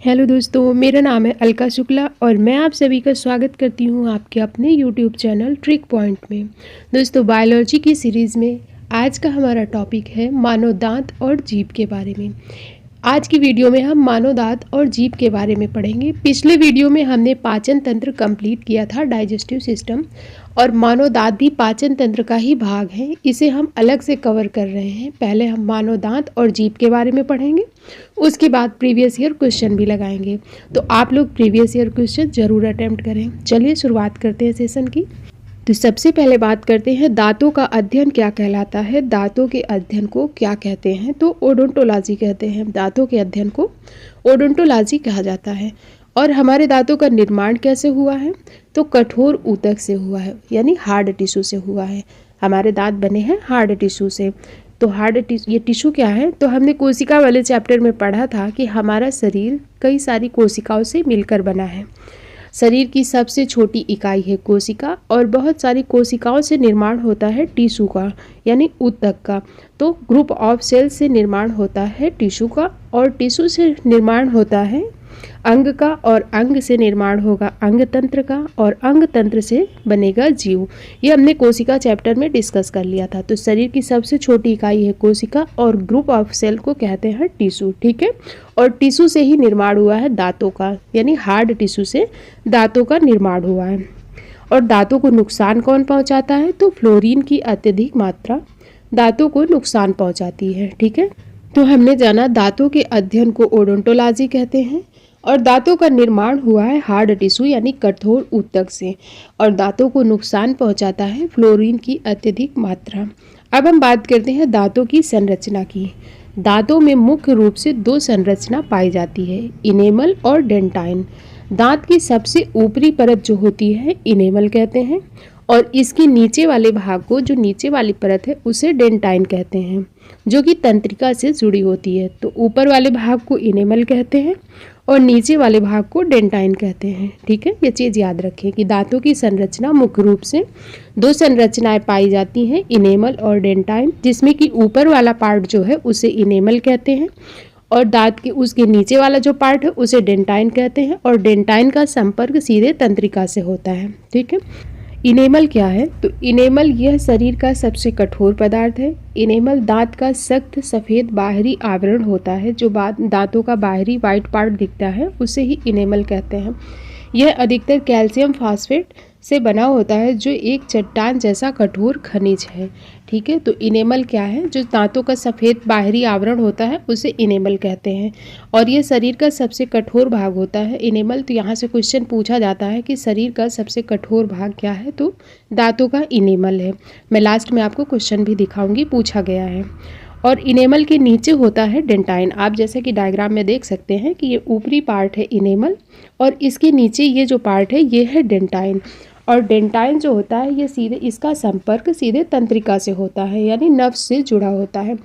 Hello दोस्तों, मेरा नाम है अलका शुक्ला और मैं आप सभी का स्वागत करती हूँ आपके अपने यूट्यूब चैनल ट्रिक पॉइंट में। दोस्तों, बायोलॉजी की सीरीज़ में आज का हमारा टॉपिक है मानव दांत और जीभ के बारे में। आज की वीडियो में हम मानव दांत और जीभ के बारे में पढ़ेंगे। पिछले वीडियो में हमने पाचन तंत्र कंप्लीट किया था, डाइजेस्टिव सिस्टम, और मानव दांत भी पाचन तंत्र का ही भाग है। इसे हम अलग से कवर कर रहे हैं। पहले हम मानव दांत और जीभ के बारे में पढ़ेंगे, उसके बाद प्रीवियस ईयर क्वेश्चन भी लगाएंगे। तो आप लोग प्रीवियस ईयर क्वेश्चन जरूर अटेम्प्ट करें। चलिए शुरुआत करते हैं सेशन की। तो सबसे पहले बात करते हैं दांतों का अध्ययन क्या कहलाता है। दांतों के अध्ययन को क्या कहते हैं? तो ओडोंटोलॉजी कहते हैं। दांतों के अध्ययन को ओडोंटोलॉजी कहा जाता है। और हमारे दांतों का निर्माण कैसे हुआ है? तो कठोर ऊतक से हुआ है, यानी हार्ड टिश्यू से हुआ है। हमारे दांत बने हैं हार्ड टिश्यू से। तो ये टिश्यू क्या है? तो हमने कोशिका वाले चैप्टर में पढ़ा था कि हमारा शरीर कई सारी कोशिकाओं से मिलकर बना है। शरीर की सबसे छोटी इकाई है कोशिका, और बहुत सारी कोशिकाओं से निर्माण होता है टिश्यू का, यानी ऊतक का। तो ग्रुप ऑफ सेल से निर्माण होता है टिश्यू का, और टिश्यू से निर्माण होता है अंग का, और अंग से निर्माण होगा अंग तंत्र का, और अंग तंत्र से बनेगा जीव। ये हमने कोशिका चैप्टर में डिस्कस कर लिया था। तो शरीर की सबसे छोटी इकाई है कोशिका, और ग्रुप ऑफ सेल को कहते हैं टिश्यू। ठीक है, और टिश्यू से ही निर्माण हुआ है दांतों का, यानी हार्ड टिश्यू से दांतों का निर्माण हुआ है। और दांतों को नुकसान कौन पहुंचाता है? तो फ्लोरीन की अत्यधिक मात्रा दांतों को नुकसान पहुंचाती है। ठीक है, तो हमने जाना दांतों के अध्ययन को ओडोंटोलॉजी कहते हैं, और दांतों का निर्माण हुआ है हार्ड टिश्यू यानी कठोर ऊतक से, और दांतों को नुकसान पहुंचाता है फ्लोरीन की अत्यधिक मात्रा। अब हम बात करते हैं दांतों की संरचना की। दांतों में मुख्य रूप से दो संरचना पाई जाती है, इनेमल और डेंटाइन। दांत की सबसे ऊपरी परत जो होती है इनेमल कहते हैं, और इसके नीचे वाले भाग को, जो नीचे वाली परत है, उसे डेंटाइन कहते हैं, जो कि तंत्रिका से जुड़ी होती है। तो ऊपर वाले भाग को इनेमल कहते हैं और नीचे वाले भाग को डेंटाइन कहते हैं। ठीक है, ये चीज़ याद रखें कि दांतों की संरचना मुख्य रूप से दो संरचनाएं पाई जाती हैं, इनेमल और डेंटाइन, जिसमें कि ऊपर वाला पार्ट जो है उसे इनेमल कहते हैं, और दांत के उसके नीचे वाला जो पार्ट है उसे डेंटाइन कहते हैं, और डेंटाइन का संपर्क सीधे तंत्रिका से होता है। ठीक है, इनेमल क्या है? तो इनेमल यह शरीर का सबसे कठोर पदार्थ है। इनेमल दांत का सख्त सफ़ेद बाहरी आवरण होता है। जो दांतों का बाहरी वाइट पार्ट दिखता है उसे ही इनेमल कहते हैं। यह अधिकतर कैल्शियम फास्फेट से बना होता है, जो एक चट्टान जैसा कठोर खनिज है। ठीक है, तो इनेमल क्या है? जो दांतों का सफ़ेद बाहरी आवरण होता है उसे इनेमल कहते हैं, और ये शरीर का सबसे कठोर भाग होता है इनेमल। तो यहाँ से क्वेश्चन पूछा जाता है कि शरीर का सबसे कठोर भाग क्या है? तो दांतों का इनेमल है। मैं लास्ट में आपको क्वेश्चन भी दिखाऊंगी, पूछा गया है। और इनेमल के नीचे होता है डेंटाइन। आप जैसे कि डायग्राम में देख सकते हैं कि ये ऊपरी पार्ट है इनेमल, और इसके नीचे ये जो पार्ट है ये है डेंटाइन। और डेंटाइन जो होता है ये सीधे, इसका संपर्क सीधे तंत्रिका से होता है, यानी नर्व से जुड़ा होता है।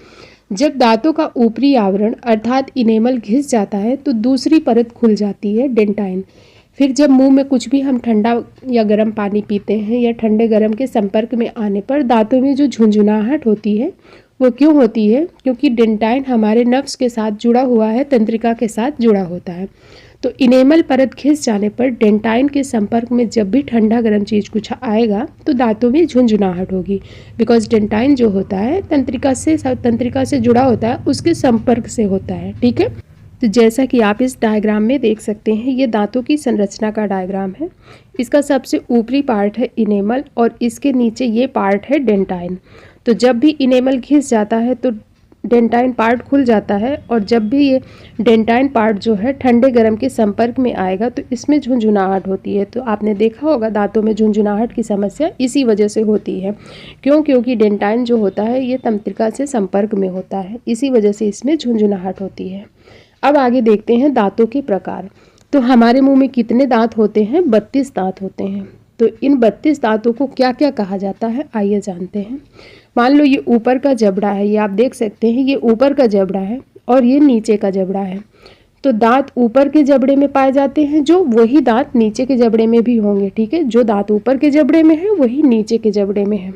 जब दांतों का ऊपरी आवरण अर्थात इनेमल घिस जाता है तो दूसरी परत खुल जाती है, डेंटाइन। फिर जब मुंह में कुछ भी हम ठंडा या गर्म पानी पीते हैं, या ठंडे गर्म के संपर्क में आने पर दांतों में जो झुंझुनाहट होती है वो क्यों होती है? क्योंकि डेंटाइन हमारे नर्व्स के साथ जुड़ा हुआ है, तंत्रिका के साथ जुड़ा होता है। तो इनेमल परत घिस जाने पर डेंटाइन के संपर्क में जब भी ठंडा गर्म चीज़ कुछ आएगा तो दांतों में झुंझुनाहट होगी, बिकॉज डेंटाइन जो होता है तंत्रिका से जुड़ा होता है, उसके संपर्क से होता है। ठीक है, तो जैसा कि आप इस डायग्राम में देख सकते हैं, ये दांतों की संरचना का डायग्राम है। इसका सबसे ऊपरी पार्ट है इनेमल, और इसके नीचे ये पार्ट है डेंटाइन। तो जब भी इनेमल घिस जाता है तो डेंटाइन पार्ट खुल जाता है, और जब भी ये डेंटाइन पार्ट जो है ठंडे गर्म के संपर्क में आएगा तो इसमें झुंझुनाहट होती है। तो आपने देखा होगा दांतों में झुंझुनाहट की समस्या इसी वजह से होती है। क्यों? क्योंकि डेंटाइन जो होता है ये तंत्रिका से संपर्क में होता है, इसी वजह से इसमें झुंझुनाहट होती है। अब आगे देखते हैं दांतों के प्रकार। तो हमारे मुंह में कितने दांत होते हैं? 32 दांत होते हैं। तो इन 32 दांतों को क्या क्या कहा जाता है, आइए जानते हैं। मान लो ये ऊपर का जबड़ा है, ये आप देख सकते हैं, ये ऊपर का जबड़ा है और ये नीचे का जबड़ा है। तो दांत ऊपर के जबड़े में पाए जाते हैं, जो वही दांत नीचे के जबड़े में भी होंगे। ठीक है, जो दांत ऊपर के जबड़े में है वही नीचे के जबड़े में है।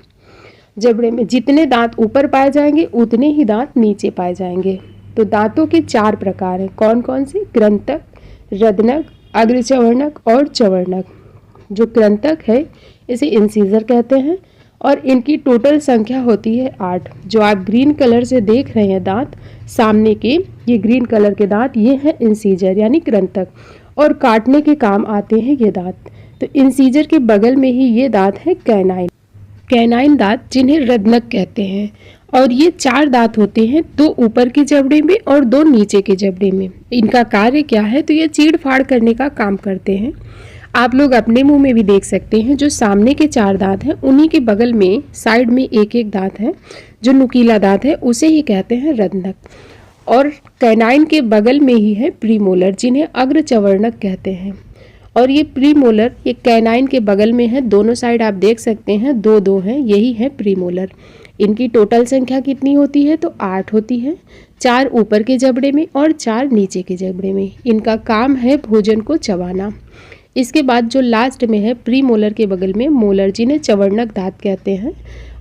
जबड़े में जितने दांत ऊपर पाए जाएंगे उतने ही दांत नीचे पाए जाएंगे। तो दांतों के 4 प्रकार हैं। कौन कौन से? ग्रंथक, रदनक, अग्रचवर्णक और चवर्णक। जो कृंतक है इसे इंसीजर कहते हैं और इनकी टोटल संख्या होती है 8। जो आप ग्रीन कलर से देख रहे हैं दांत सामने के, ये ग्रीन कलर के दांत, ये हैं इंसीजर यानी कृंतक, और काटने के काम आते हैं ये दांत। तो इंसीजर के बगल में ही ये दांत है कैनाइन। कैनाइन दांत जिन्हें रदनक कहते हैं, और ये 4 दांत होते हैं, 2 ऊपर के जबड़े में और 2 नीचे के जबड़े में। इनका कार्य क्या है, तो ये चीड़ फाड़ करने का काम करते हैं। आप लोग अपने मुंह में भी देख सकते हैं, जो सामने के 4 दांत हैं उन्हीं के बगल में साइड में एक एक दांत है, जो नुकीला दांत है उसे ही कहते हैं रदनक। और कैनाइन के बगल में ही है प्रीमोलर जिन्हें अग्रचवर्णक कहते हैं। और ये प्रीमोलर ये कैनाइन के बगल में है, दोनों साइड आप देख सकते हैं 2-2 हैं, यही है प्रीमोलर। इनकी टोटल संख्या कितनी होती है, तो 8 होती है, 4 ऊपर के जबड़े में और 4 नीचे के जबड़े में। इनका काम है भोजन को चबाना। इसके बाद जो लास्ट में है प्रीमोलर के बगल में मोलर जिन्हें चवर्णक दांत कहते हैं,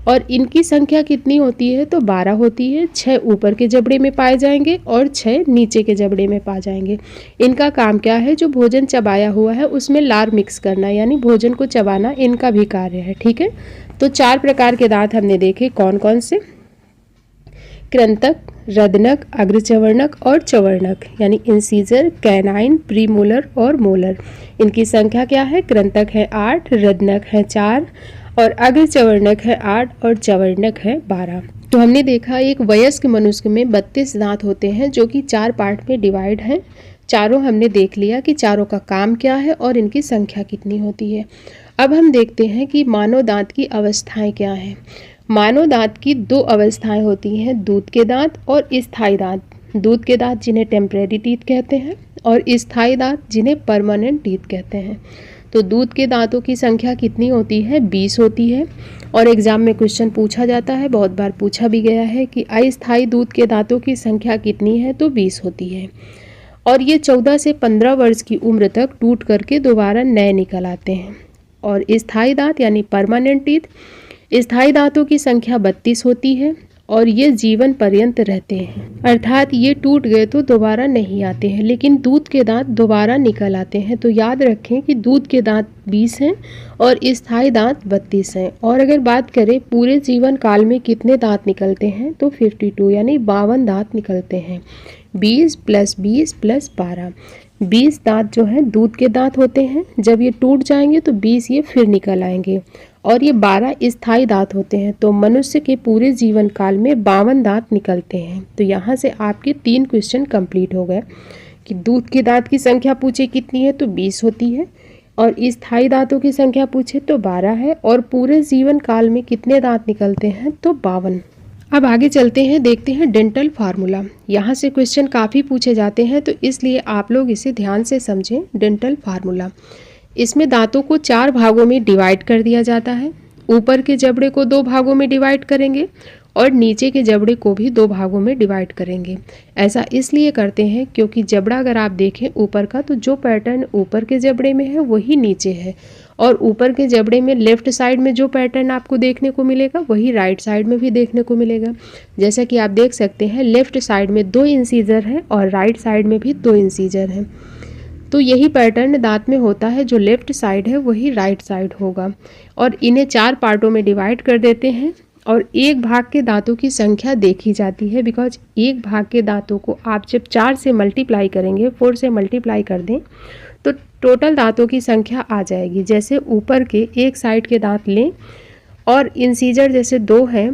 और इनकी संख्या कितनी होती है, तो 12 होती है, 6 ऊपर के जबड़े में पाए जाएंगे और 6 नीचे के जबड़े में पा जाएंगे। इनका काम क्या है, जो भोजन चबाया हुआ है उसमें लार मिक्स करना यानी भोजन को चबाना इनका भी कार्य है। ठीक है, तो 4 प्रकार के दांत हमने देखे, कौन कौन से, कृंतक, रदनक, अग्रचवर्णक और चवर्णक यानी इंसीजर, कैनाइन, प्रीमोलर और मोलर। इनकी संख्या क्या है, कृंतक है 8, रदनक है 4 और अग्रचवर्णक है 8 और चवर्णक है 12। तो हमने देखा एक वयस्क मनुष्य में 32 दांत होते हैं जो कि 4 पार्ट में डिवाइड हैं। चारों हमने देख लिया कि चारों का काम क्या है और इनकी संख्या कितनी होती है। अब हम देखते हैं कि मानव दांत की अवस्थाएं क्या हैं। मानव दांत की 2 अवस्थाएं होती हैं, दूध के दांत और स्थायी दांत। दूध के दांत जिन्हें टेम्परेरी टीथ कहते हैं और स्थायी दांत जिन्हें परमानेंट टीथ कहते हैं। तो दूध के दांतों की संख्या कितनी होती है, 20 होती है। और एग्जाम में क्वेश्चन पूछा जाता है, बहुत बार पूछा भी गया है कि अस्थायी दूध के दांतों की संख्या कितनी है, तो 20 होती है। और ये 14 से 15 वर्ष की उम्र तक टूट करके दोबारा नए निकल आते हैं। और स्थायी दांत यानी परमानेंट टीथ, स्थायी दांतों की संख्या 32 होती है और ये जीवन पर्यंत रहते हैं, अर्थात ये टूट गए तो दोबारा नहीं आते हैं। लेकिन दूध के दांत दोबारा निकल आते हैं। तो याद रखें कि दूध के दांत 20 हैं और स्थायी दांत 32 हैं। और अगर बात करें पूरे जीवन काल में कितने दांत निकलते हैं, तो 52 यानी 52 दांत निकलते हैं। 20 + 20 + 12, 20 दांत जो हैं दूध के दांत होते हैं। जब ये टूट जाएंगे तो 20 ये फिर निकल आएंगे और ये 12 स्थायी दांत होते हैं। तो मनुष्य के पूरे जीवन काल में 52 दांत निकलते हैं। तो यहाँ से आपके 3 क्वेश्चन कंप्लीट हो गए कि दूध के दांत की संख्या पूछे कितनी है, तो 20 होती है, और स्थायी दांतों की संख्या पूछे तो 12 है, और पूरे जीवन काल में कितने दांत निकलते हैं, तो 52। अब आगे चलते हैं, देखते हैं डेंटल फार्मूला। यहाँ से क्वेश्चन काफ़ी पूछे जाते हैं, तो इसलिए आप लोग इसे ध्यान से समझें। डेंटल फार्मूला, इसमें दांतों को 4 भागों में डिवाइड कर दिया जाता है। ऊपर के जबड़े को 2 भागों में डिवाइड करेंगे और नीचे के जबड़े को भी 2 भागों में डिवाइड करेंगे। ऐसा इसलिए करते हैं क्योंकि जबड़ा अगर आप देखें ऊपर का, तो जो पैटर्न ऊपर के जबड़े में है वही नीचे है, और ऊपर के जबड़े में लेफ्ट साइड में जो पैटर्न आपको देखने को मिलेगा वही राइट साइड में भी देखने को मिलेगा। जैसा कि आप देख सकते हैं लेफ्ट साइड में 2 इंसीजर है और राइट साइड में भी 2 इंसीजर हैं। तो यही पैटर्न दांत में होता है, जो लेफ्ट साइड है वही राइट साइड होगा। और इन्हें 4 पार्टों में डिवाइड कर देते हैं और एक भाग के दांतों की संख्या देखी जाती है, बिकॉज एक भाग के दांतों को आप जब 4 से मल्टीप्लाई करेंगे, 4 से मल्टीप्लाई कर दें तो टोटल दांतों की संख्या आ जाएगी। जैसे ऊपर के एक साइड के दांत लें और इंसीजर जैसे 2 हैं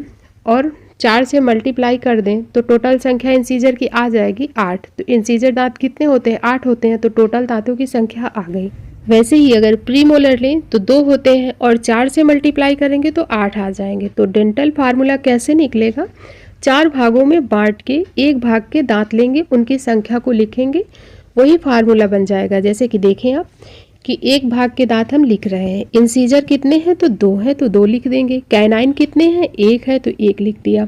और 4 से मल्टीप्लाई कर दें तो टोटल संख्या इंसीजर की आ जाएगी 8। तो इंसीजर दांत कितने होते हैं, 8 होते हैं, तो टोटल दांतों की संख्या आ गई। वैसे ही अगर प्रीमोलर लें तो 2 होते हैं और 4 से मल्टीप्लाई करेंगे तो 8 आ जाएंगे। तो डेंटल फार्मूला कैसे निकलेगा, 4 भागों में बांट के एक भाग के दांत लेंगे, उनकी संख्या को लिखेंगे, वही फार्मूला बन जाएगा। जैसे कि देखें आप कि एक भाग के दांत हम लिख रहे हैं, इंसीजर कितने हैं, तो 2 है तो 2 लिख देंगे। कैनाइन कितने हैं, 1 है तो 1 लिख दिया।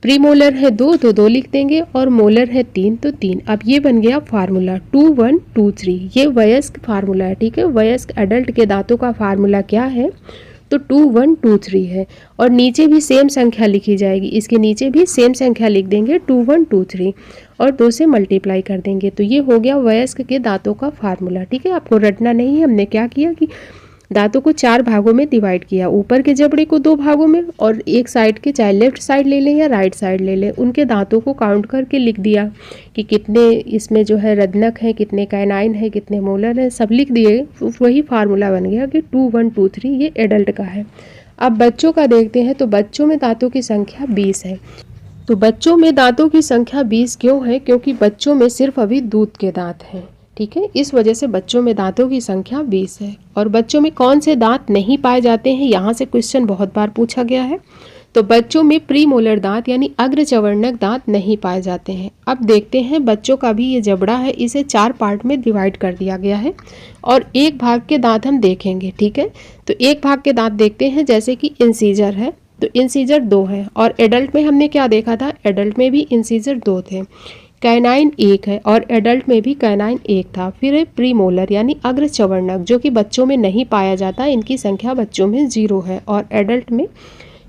प्रीमोलर है 2 तो 2 लिख देंगे, और मोलर है 3 तो 3। अब ये बन गया फार्मूला 2 1 2 3। ये वयस्क फार्मूला है, ठीक है। वयस्क एडल्ट के दांतों का फार्मूला क्या है, तो 2 1 2 3 है। और नीचे भी सेम संख्या लिखी जाएगी, इसके नीचे भी सेम संख्या लिख देंगे 2 1 2 3 और 2 से मल्टीप्लाई कर देंगे। तो ये हो गया वयस्क के दांतों का फार्मूला। ठीक है, आपको रटना नहीं है। हमने क्या किया कि दांतों को 4 भागों में डिवाइड किया, ऊपर के जबड़े को 2 भागों में, और एक साइड के चाहे लेफ्ट साइड ले लें या राइट साइड ले लें, उनके दांतों को काउंट करके लिख दिया कि कितने इसमें जो है रदनक है, कितने कैनाइन है, कितने मोलर है, सब लिख दिए। वही फार्मूला बन गया कि 2 1 2 3 ये एडल्ट का है। अब बच्चों का देखते हैं। तो बच्चों में दांतों की संख्या 20 है। तो बच्चों में दांतों की संख्या 20 क्यों है? क्योंकि बच्चों में सिर्फ अभी दूध के दांत हैं। ठीक है, इस वजह से बच्चों में दांतों की संख्या 20 है। और बच्चों में कौन से दांत नहीं पाए जाते हैं, यहाँ से क्वेश्चन बहुत बार पूछा गया है। तो बच्चों में प्रीमोलर दांत यानी अग्रचवर्णक दांत नहीं पाए जाते हैं। अब देखते हैं, बच्चों का भी ये जबड़ा है, इसे 4 पार्ट में डिवाइड कर दिया गया है और एक भाग के दांत हम देखेंगे। ठीक है, तो एक भाग के दांत देखते हैं, जैसे कि इंसीजर है, तो इंसीजर 2 है। और एडल्ट में हमने क्या देखा था? एडल्ट में भी इंसीजर 2 थे। कैनाइन 1 है और एडल्ट में भी कैनाइन 1 था। फिर है प्रीमोलर यानी अग्रचवर्णक, जो कि बच्चों में नहीं पाया जाता, इनकी संख्या बच्चों में 0 है। और एडल्ट में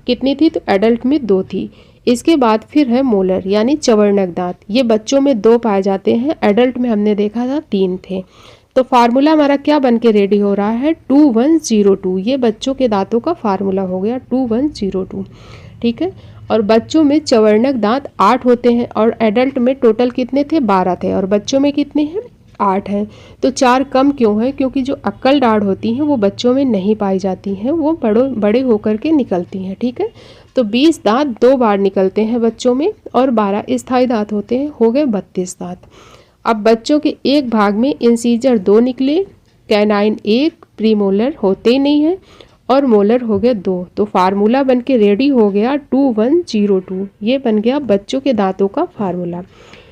कितनी थी? तो एडल्ट में 2 थी। इसके बाद फिर है मोलर यानी चवर्णक दांत, ये बच्चों में 2 पाए जाते हैं, एडल्ट में हमने देखा था 3 थे। तो फार्मूला हमारा क्या बन के रेडी हो रहा है? 2102। ये बच्चों के दांतों का फार्मूला हो गया 2102। ठीक है, और बच्चों में चवर्णक दांत 8 होते हैं और एडल्ट में टोटल कितने थे? 12 थे और बच्चों में कितने हैं? 8 हैं। तो 4 कम क्यों है? क्योंकि जो अक्कल दाढ़ होती हैं वो बच्चों में नहीं पाई जाती हैं, वो बड़े होकर के निकलती हैं। ठीक है, तो 20 दांत 2 बार निकलते हैं बच्चों में और 12 स्थायी दांत होते हैं, हो गए 32 दांत। अब बच्चों के एक भाग में इंसीजर 2 निकले, कैनाइन 1, प्रीमोलर होते ही नहीं है और मोलर हो गया 2। तो फार्मूला बन के रेडी हो गया 2102। ये बन गया बच्चों के दांतों का फार्मूला।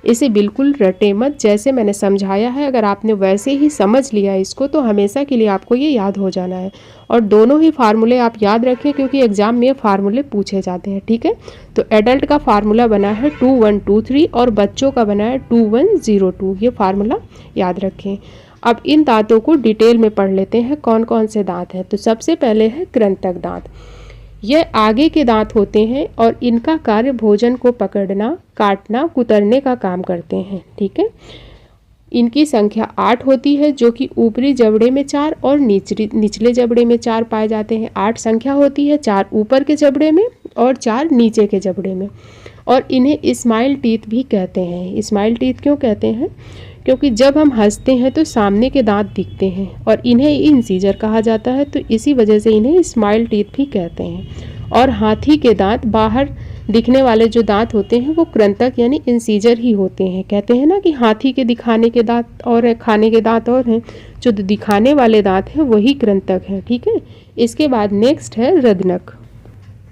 इसे बिल्कुल रटे मत, जैसे मैंने समझाया है अगर आपने वैसे ही समझ लिया इसको तो हमेशा के लिए आपको ये याद हो जाना है। और दोनों ही फार्मूले आप याद रखें क्योंकि एग्जाम में फार्मूले पूछे जाते हैं। ठीक है, तो एडल्ट का फार्मूला बना है 2123 और बच्चों का बना है 2102। ये फार्मूला याद रखें। अब इन दांतों को डिटेल में पढ़ लेते हैं, कौन कौन से दांत हैं। तो सबसे पहले है कृंतक दांत। यह आगे के दांत होते हैं और इनका कार्य भोजन को पकड़ना, काटना, कुतरने का काम करते हैं। ठीक है, इनकी संख्या 8 होती है, जो कि ऊपरी जबड़े में 4 और निचले जबड़े में 4 पाए जाते हैं। 8 संख्या होती है, 4 ऊपर के जबड़े में और 4 नीचे के जबड़े में। और इन्हें स्माइल टीथ भी कहते हैं। स्माइल टीथ क्यों कहते हैं? क्योंकि जब हम हंसते हैं तो सामने के दांत दिखते हैं और इन्हें इंसीजर कहा जाता है, तो इसी वजह से इन्हें स्माइल टीथ भी कहते हैं। और हाथी के दांत, बाहर दिखने वाले जो दांत होते हैं वो कृंतक यानी इंसीजर ही होते हैं। कहते हैं ना कि हाथी के दिखाने के दांत और खाने के दांत और हैं, जो दिखाने वाले दांत हैं वही कृंतक हैं। ठीक है, इसके बाद नेक्स्ट है रदनक,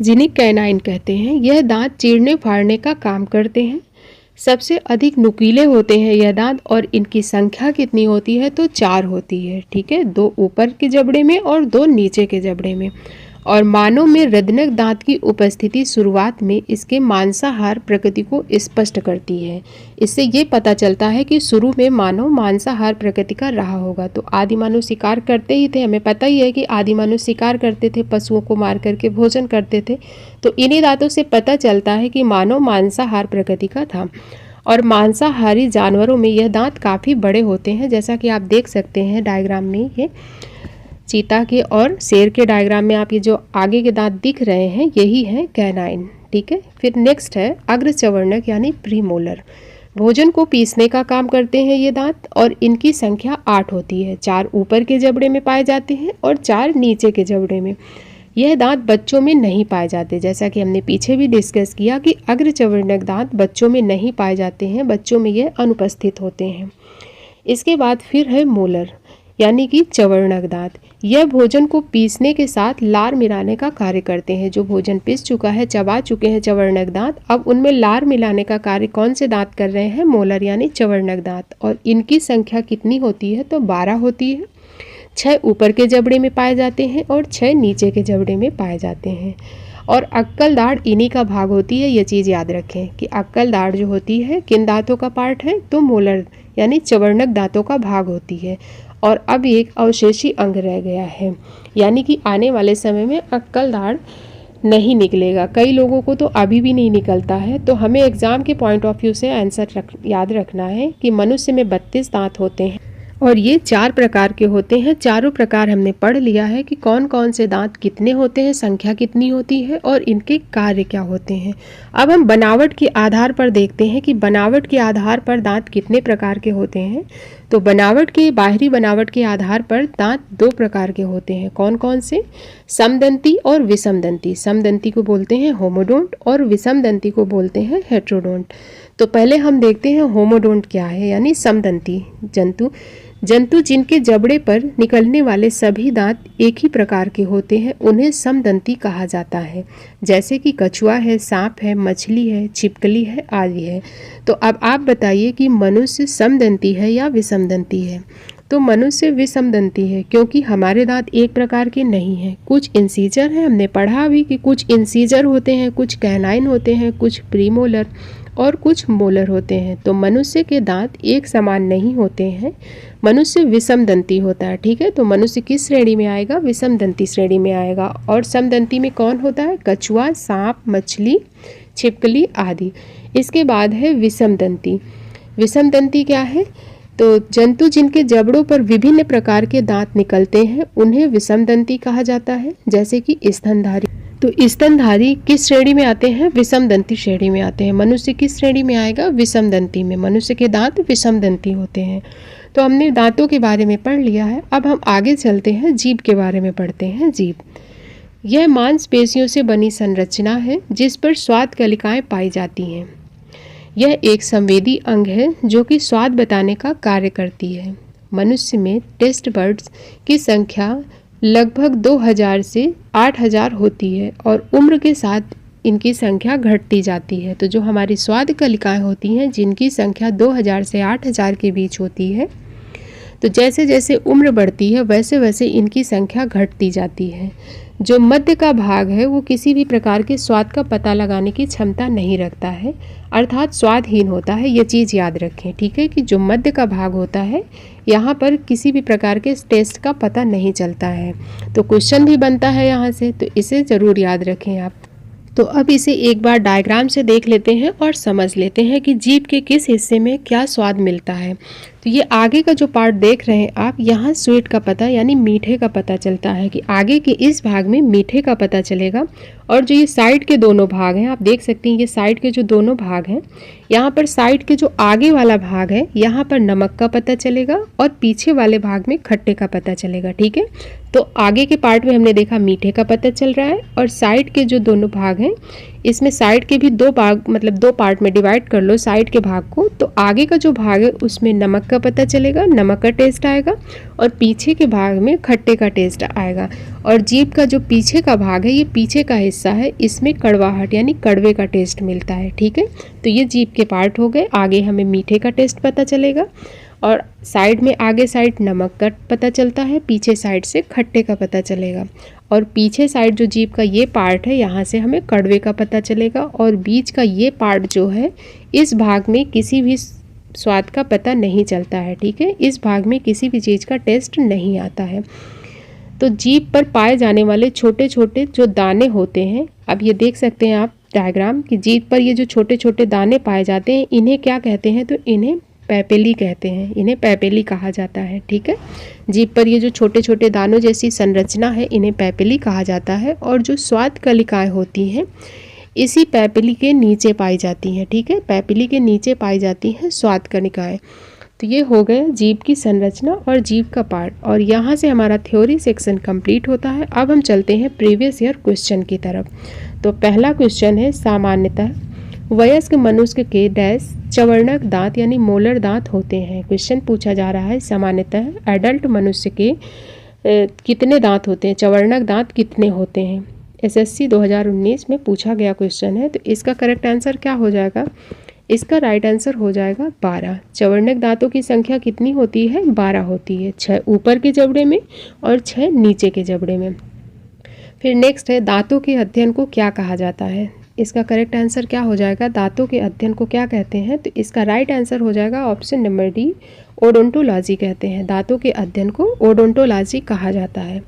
जिन्हें कैनाइन कहते हैं। यह दांत चीरने फाड़ने का काम करते हैं। सबसे अधिक नुकीले होते हैं यह दांत और इनकी संख्या कितनी होती है? तो 4 होती है। ठीक है, 2 ऊपर के जबड़े में और 2 नीचे के जबड़े में। और मानव में रदनक दांत की उपस्थिति शुरुआत में इसके मांसाहार प्रकृति को स्पष्ट करती है। इससे ये पता चलता है कि शुरू में मानव मांसाहार प्रकृति का रहा होगा। तो आदि मानव शिकार करते ही थे, हमें पता ही है कि आदि मानव शिकार करते थे, पशुओं को मार करके भोजन करते थे। तो इन्हीं दांतों से पता चलता है कि मानव मांसाहार प्रकृति का था। और मांसाहारी जानवरों में यह दांत काफ़ी बड़े होते हैं, जैसा कि आप देख सकते हैं डायग्राम में। ये चीता के और शेर के डायग्राम में आप ये जो आगे के दांत दिख रहे हैं यही है कैनाइन। ठीक है, फिर नेक्स्ट है अग्रचवर्णक यानी प्रीमोलर। भोजन को पीसने का काम करते हैं ये दांत और इनकी संख्या 8 होती है। 4 ऊपर के जबड़े में पाए जाते हैं और 4 नीचे के जबड़े में। यह दांत बच्चों में नहीं पाए जाते, जैसा कि हमने पीछे भी डिस्कस किया कि अग्रचवर्णक दांत बच्चों में नहीं पाए जाते हैं, बच्चों में यह अनुपस्थित होते हैं। इसके बाद फिर है मोलर यानी कि चवर्णक दांत। यह भोजन को पीसने के साथ लार मिलाने का कार्य करते हैं। जो भोजन पीस चुका है, चबा चुके हैं चवर्णक दांत, अब उनमें लार मिलाने का कार्य कौन से दांत कर रहे हैं? मोलर यानी चवर्णक दांत। और इनकी संख्या कितनी होती है? तो 12 होती है। 6 ऊपर के जबड़े में पाए जाते हैं और 6 नीचे के जबड़े में पाए जाते हैं। और अक्कल दाढ़ इन्हीं का भाग होती है। ये चीज़ याद रखें कि अक्कल दाढ़ जो होती है किन दांतों का पार्ट है? तो मोलर यानी चवर्णक दांतों का भाग होती है। और अब एक अवशेषी अंग रह गया है, यानी कि आने वाले समय में अक्कल दाढ़ नहीं निकलेगा। कई लोगों को तो अभी भी नहीं निकलता है। तो हमें एग्ज़ाम के पॉइंट ऑफ व्यू से आंसर याद रखना है कि मनुष्य में 32 दांत होते हैं और ये 4 प्रकार के होते हैं। चारों प्रकार हमने पढ़ लिया है कि कौन कौन से दांत कितने होते हैं, संख्या कितनी होती है और इनके कार्य क्या होते हैं। अब हम बनावट के आधार पर देखते हैं कि बनावट के आधार पर दांत कितने प्रकार के होते हैं। तो बनावट के बाहरी बनावट के आधार पर दांत 2 प्रकार के होते हैं। कौन कौन से? समदंती और विषमदंती। समदंती को बोलते हैं होमोडोंट और विषमदंती को बोलते हैं हेट्रोडोंट। तो पहले हम देखते हैं होमोडोंट क्या है, यानी समदंती जंतु जिनके जबड़े पर निकलने वाले सभी दांत एक ही प्रकार के होते हैं उन्हें समदंती कहा जाता है। जैसे कि कछुआ है, सांप है, मछली है, छिपकली है आदि है। तो अब आप बताइए कि मनुष्य समदंती है या विषमदंती है? तो मनुष्य विषमदंती है, क्योंकि हमारे दांत एक प्रकार के नहीं हैं। कुछ इंसीजर हैं, हमने पढ़ा भी कि कुछ इंसीजर होते हैं, कुछ कैनाइन होते हैं, कुछ प्रीमोलर और कुछ मोलर होते हैं। तो मनुष्य के दांत एक समान नहीं होते हैं, मनुष्य विषमदंती होता है। ठीक है, तो मनुष्य किस श्रेणी में आएगा? विषमदंती श्रेणी में आएगा। और समदंती में कौन होता है? कछुआ, सांप, मछली, छिपकली आदि। इसके बाद है विषमदंती। विषमदंती क्या है? तो जंतु जिनके जबड़ों पर विभिन्न प्रकार के दांत निकलते हैं उन्हें विषमदंती कहा जाता है। जैसे कि स्तनधारी। तो स्तनधारी किस श्रेणी में आते हैं? विषमदंती श्रेणी में आते हैं। मनुष्य किस श्रेणी में आएगा? विषमदंती में। मनुष्य के दांत विषमदंती होते हैं। तो हमने दांतों के बारे में पढ़ लिया है। अब हम आगे चलते हैं, जीभ के बारे में पढ़ते हैं। जीभ यह मांसपेशियों से बनी संरचना है जिस पर स्वाद कलिकाएं पाई जाती हैं। यह एक संवेदी अंग है जो कि स्वाद बताने का कार्य करती है। मनुष्य में टेस्ट बर्ड्स की संख्या लगभग 2000 से 8000 होती है और उम्र के साथ इनकी संख्या घटती जाती है। तो जो हमारी स्वाद कलिकाएं होती हैं जिनकी संख्या 2000 से 8000 के बीच होती है, तो जैसे जैसे उम्र बढ़ती है वैसे वैसे इनकी संख्या घटती जाती है। जो मध्य का भाग है वो किसी भी प्रकार के स्वाद का पता लगाने की क्षमता नहीं रखता है, अर्थात स्वादहीन होता है। ये चीज़ याद रखें, ठीक है, कि जो मध्य का भाग होता है यहाँ पर किसी भी प्रकार के टेस्ट का पता नहीं चलता है। तो क्वेश्चन भी बनता है यहाँ से, तो इसे ज़रूर याद रखें आप। तो अब इसे एक बार डायग्राम से देख लेते हैं और समझ लेते हैं कि जीभ के किस हिस्से में क्या स्वाद मिलता है। तो ये आगे का जो पार्ट देख रहे हैं आप, यहाँ स्वीट का पता यानी मीठे का पता चलता है कि आगे के इस भाग में मीठे का पता चलेगा। और जो ये साइड के दोनों भाग हैं, आप देख सकते हैं ये साइड के जो दोनों भाग हैं, यहाँ पर साइड के जो आगे वाला भाग है यहाँ पर नमक का पता चलेगा और पीछे वाले भाग में खट्टे का पता चलेगा। ठीक है, तो आगे के पार्ट में हमने देखा मीठे का पता चल रहा है और साइड के जो दोनों भाग हैं इसमें साइड के भी 2 भाग, मतलब 2 पार्ट में डिवाइड कर लो साइड के भाग को। तो आगे का जो भाग है उसमें नमक का पता चलेगा, नमक का टेस्ट आएगा और पीछे के भाग में खट्टे का टेस्ट आएगा। और जीभ का जो पीछे का भाग है, ये पीछे का हिस्सा है, इसमें कड़वाहट यानी कड़वे का टेस्ट मिलता है। ठीक है, तो ये जीभ के पार्ट हो गए। आगे हमें मीठे का टेस्ट पता चलेगा और साइड में आगे साइड नमक का पता चलता है, पीछे साइड से खट्टे का पता चलेगा। और पीछे साइड जो जीभ का ये पार्ट है यहाँ से हमें कड़वे का पता चलेगा और बीच का ये पार्ट जो है इस भाग में किसी भी स्वाद का पता नहीं चलता है। ठीक है, इस भाग में किसी भी चीज़ का टेस्ट नहीं आता है। तो जीभ पर पाए जाने वाले छोटे छोटे जो दाने होते हैं, अब ये देख सकते हैं आप डायग्राम कि जीभ पर ये जो छोटे छोटे दाने पाए जाते हैं इन्हें क्या कहते हैं? तो इन्हें पैपेली कहते हैं, इन्हें पैपेली कहा जाता है। ठीक है, जीभ पर ये जो छोटे छोटे दानों जैसी संरचना है इन्हें पैपेली कहा जाता है। और जो स्वाद कलिकाएं होती हैं इसी पैपेली के नीचे पाई जाती हैं। ठीक है, पैपेली के नीचे पाई जाती हैं स्वाद कलिकाएं। तो ये हो गया जीभ की संरचना और जीभ का पार्ट। और यहाँ से हमारा थ्योरी सेक्शन कंप्लीट होता है। अब हम चलते हैं प्रीवियस ईयर क्वेश्चन की तरफ। तो पहला क्वेश्चन है, सामान्यतः वयस्क मनुष्य के डैश चवर्णक दांत यानी मोलर दांत होते हैं। क्वेश्चन पूछा जा रहा है सामान्यतः एडल्ट मनुष्य के कितने दांत होते हैं, चवर्णक दांत कितने होते हैं। एसएससी 2019 में पूछा गया क्वेश्चन है। तो इसका करेक्ट आंसर क्या हो जाएगा? इसका राइट आंसर हो जाएगा 12। चवर्णक दांतों की संख्या कितनी होती है? 12 होती है, 6 ऊपर के जबड़े में और 6 नीचे के जबड़े में। फिर नेक्स्ट है, दांतों के अध्ययन को क्या कहा जाता है। इसका करेक्ट आंसर क्या हो जाएगा? दांतों के अध्ययन को क्या कहते हैं? तो इसका राइट आंसर हो जाएगा ऑप्शन नंबर डी, ओडोंटोलॉजी कहते हैं। दांतों के अध्ययन को ओडोंटोलॉजी कहा जाता है।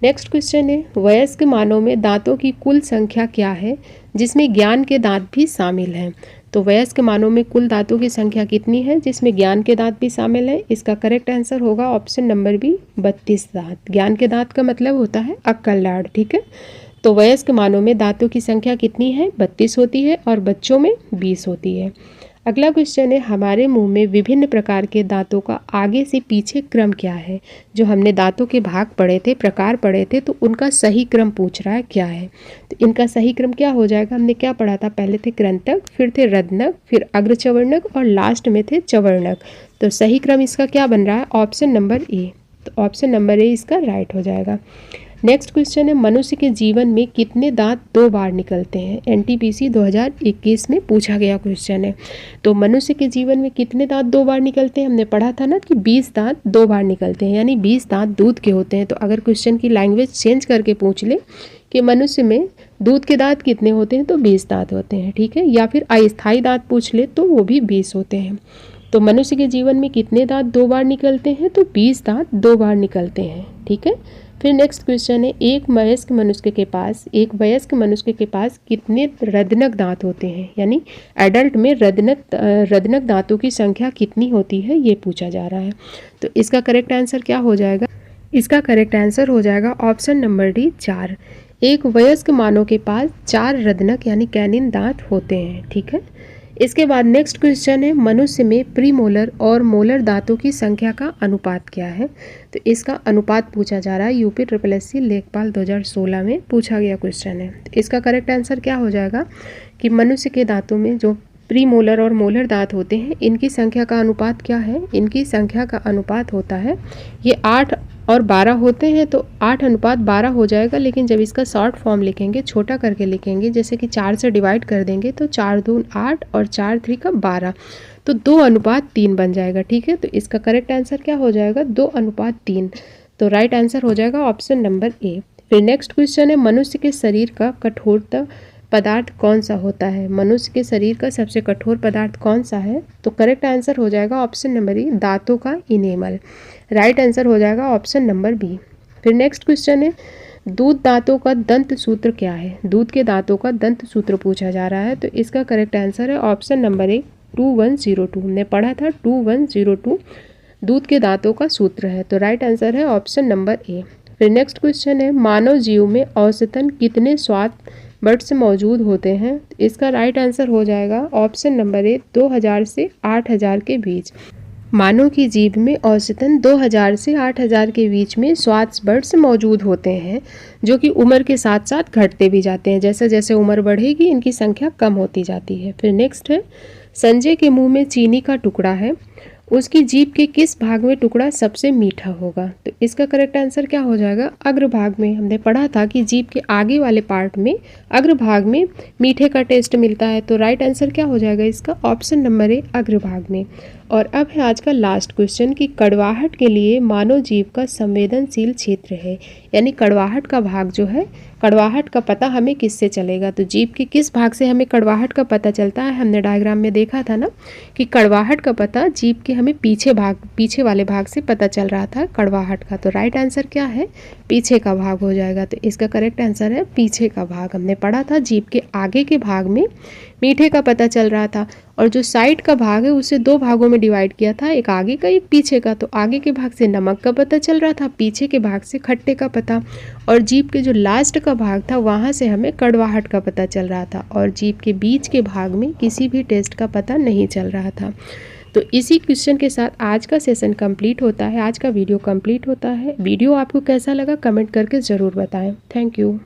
नेक्स्ट क्वेश्चन है, वयस्क मानव में दांतों की कुल संख्या क्या है जिसमें ज्ञान के दांत भी शामिल हैं? तो वयस्क मानव में कुल दांतों की संख्या कितनी है जिसमें ज्ञान के दांत भी शामिल है? इसका करेक्ट आंसर होगा ऑप्शन नंबर बी, 32 दांत। ज्ञान के दांत का मतलब होता है अक्कल दाढ़, ठीक है। तो वयस्क मानव में दांतों की संख्या कितनी है? 32 होती है और बच्चों में 20 होती है। अगला क्वेश्चन है, हमारे मुंह में विभिन्न प्रकार के दांतों का आगे से पीछे क्रम क्या है? जो हमने दांतों के भाग पढ़े थे, प्रकार पढ़े थे, तो उनका सही क्रम पूछ रहा है क्या है। तो इनका सही क्रम क्या हो जाएगा? हमने क्या पढ़ा था? पहले थे कृंतक, फिर थे रत्नक, फिर अग्रचवर्णक और लास्ट में थे चवर्णक। तो सही क्रम इसका क्या बन रहा है? Option number A. तो ऑप्शन नंबर ए इसका राइट हो जाएगा। नेक्स्ट क्वेश्चन है, मनुष्य के जीवन में कितने दांत 2 बार निकलते हैं? एनटीपीसी 2021 में पूछा गया क्वेश्चन है। तो मनुष्य के जीवन में कितने दांत 2 बार निकलते हैं? हमने पढ़ा था ना कि 20 दांत 2 बार निकलते हैं, यानी 20 दांत दूध के होते हैं। तो अगर क्वेश्चन की लैंग्वेज चेंज करके पूछ ले कि मनुष्य में दूध के दांत कितने होते हैं, तो 20 दांत होते हैं, ठीक है। या फिर अस्थायी दांत पूछ ले तो वो भी 20 होते हैं। तो मनुष्य के जीवन में कितने दांत 2 बार निकलते हैं? तो 20 दांत 2 बार निकलते हैं, ठीक है। फिर नेक्स्ट क्वेश्चन है, एक वयस्क मनुष्य के पास कितने रदनक दांत होते हैं? यानी एडल्ट में रदनक दांतों की संख्या कितनी होती है, ये पूछा जा रहा है। तो इसका करेक्ट आंसर क्या हो जाएगा? इसका करेक्ट आंसर हो जाएगा ऑप्शन नंबर डी, 4। एक वयस्क मानव के पास 4 रदनक यानी कैनिन दांत होते हैं, ठीक है। इसके बाद नेक्स्ट क्वेश्चन है, मनुष्य में प्रीमोलर और मोलर दांतों की संख्या का अनुपात क्या है? तो इसका अनुपात पूछा जा रहा है। यूपी SSC लेखपाल 2016 में पूछा गया क्वेश्चन है। तो इसका करेक्ट आंसर क्या हो जाएगा कि मनुष्य के दांतों में जो प्रीमोलर और मोलर दांत होते हैं, इनकी संख्या का अनुपात क्या है? इनकी संख्या का अनुपात होता है, ये 8 और 12 होते हैं, तो 8:12 हो जाएगा। लेकिन जब इसका शॉर्ट फॉर्म लिखेंगे, छोटा करके लिखेंगे, जैसे कि 4 से डिवाइड कर देंगे, तो 4 दून 8 और 4 3 का 12, तो 2:3 बन जाएगा, ठीक है। तो इसका करेक्ट आंसर क्या हो जाएगा? 2:3। तो राइट आंसर हो जाएगा ऑप्शन नंबर ए। फिर नेक्स्ट क्वेश्चन है, मनुष्य के शरीर का कठोरतम पदार्थ कौन सा होता है? मनुष्य के शरीर का सबसे कठोर पदार्थ कौन सा है? तो करेक्ट आंसर हो जाएगा ऑप्शन नंबर ए, दांतों का इनेमल। राइट आंसर हो जाएगा ऑप्शन नंबर बी। फिर नेक्स्ट क्वेश्चन है, दूध दांतों का दंत सूत्र क्या है? दूध के दांतों का दंत सूत्र पूछा जा रहा है। तो इसका करेक्ट आंसर है ऑप्शन नंबर ए, 2102। हमने पढ़ा था 2102 दूध के दांतों का सूत्र है। तो राइट आंसर है ऑप्शन नंबर ए। फिर नेक्स्ट क्वेश्चन है, मानव जीव में औसतन कितने स्वाद बर्ड्स मौजूद होते हैं? इसका राइट आंसर हो जाएगा ऑप्शन नंबर ए, 2000 से 8000 के बीच। मानव की जीभ में औसतन 2000 से 8000 के बीच में स्वाद बर्ड्स मौजूद होते हैं, जो कि उम्र के साथ साथ घटते भी जाते हैं। जैसे जैसे उम्र बढ़ेगी इनकी संख्या कम होती जाती है। फिर नेक्स्ट है, संजय के मुंह में चीनी का टुकड़ा है, उसकी जीभ के किस भाग में टुकड़ा सबसे मीठा होगा? तो इसका करेक्ट आंसर क्या हो जाएगा? अग्रभाग में। हमने पढ़ा था कि जीभ के आगे वाले पार्ट में, अग्रभाग में मीठे का टेस्ट मिलता है। तो राइट आंसर क्या हो जाएगा इसका? ऑप्शन नंबर ए, अग्रभाग में। और अब है आज का लास्ट क्वेश्चन कि कड़वाहट के लिए मानव जीभ का संवेदनशील क्षेत्र है, यानी कड़वाहट का भाग जो है, कड़वाहट का पता हमें किससे चलेगा? तो जीभ के किस भाग से हमें कड़वाहट का पता चलता है? हमने डायग्राम में देखा था ना कि कड़वाहट का पता जीभ के हमें पीछे वाले भाग से पता चल रहा था कड़वाहट का। तो राइट आंसर क्या है? पीछे का भाग हो जाएगा। तो इसका करेक्ट आंसर है पीछे का भाग। हमने पढ़ा था जीभ के आगे के भाग में मीठे का पता चल रहा था, और जो साइड का भाग है उसे 2 भागों में डिवाइड किया था, एक आगे का एक पीछे का। तो आगे के भाग से नमक का पता चल रहा था, पीछे के भाग से खट्टे का पता, और जीभ के जो लास्ट का भाग था वहाँ से हमें कड़वाहट का पता चल रहा था, और जीभ के बीच के भाग में किसी भी टेस्ट का पता नहीं चल रहा था। तो इसी क्वेश्चन के साथ आज का सेशन कंप्लीट होता है, आज का वीडियो कंप्लीट होता है। वीडियो आपको कैसा लगा कमेंट करके ज़रूर बताएं। Thank you.